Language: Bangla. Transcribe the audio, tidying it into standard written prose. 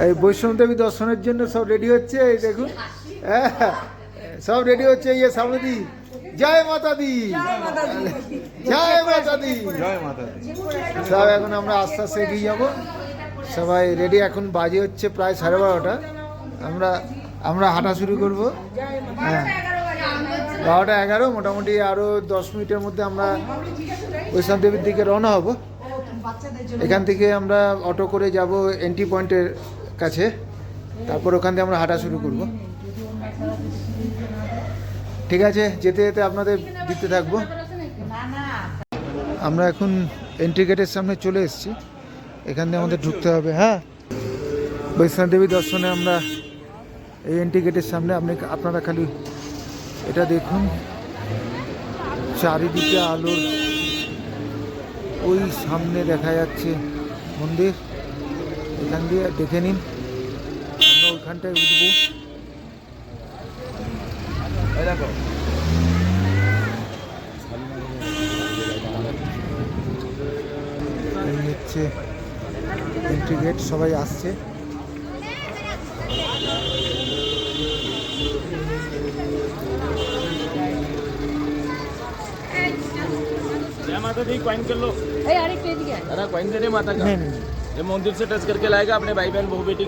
এই বৈষ্ণব দেবী দর্শনের জন্য সব রেডি হচ্ছে, এই দেখুন। হ্যাঁ, সব রেডি হচ্ছে। ইয়ে সামনেদি জয় মাতা দি, জয় মাতা দি, জয় মাতা দি। সব এখন আমরা আস্তে আস্তে এগিয়ে যাবো। সবাই রেডি। এখন বাজে হচ্ছে প্রায় 12:30। আমরা হাঁটা শুরু করব। হ্যাঁ, 12:11 মোটামুটি। আরও 10 মিনিটের মধ্যে আমরা বৈষ্ণব দেবীর দিকে রওনা হব। এখান থেকে আমরা অটো করে যাব এন্ট্রি পয়েন্টের কাছে, তারপর ওখান থেকে আমরা হাঁটা শুরু করব। ঠিক আছে, যেতে যেতে আপনাদের দিতে থাকবো। আমরা এখন এন্ট্রি গেটের সামনে চলে এসেছি। এখান দিয়ে আমাদের ঢুকতে হবে। হ্যাঁ, বৈষ্ণব দেবী দর্শনে আমরা এই এন্ট্রি গেটের সামনে। আপনারা খালি এটা দেখুন, চারিদিকে আলোর। ওই সামনে দেখা যাচ্ছে মন্দির, এখান দিয়ে দেখে নিন। আমরা ওইখানটায় উঠবো। এই হচ্ছে এন্ট্রি গেট, সবাই আসছে। जय माता दी। कॉइन कर लो। अरे कॉइन अरे कॉइन दे दे माता का। नहीं, नहीं। ये मंदिर से टच करके लाएगा अपने भाई बहन बहू बेटी को।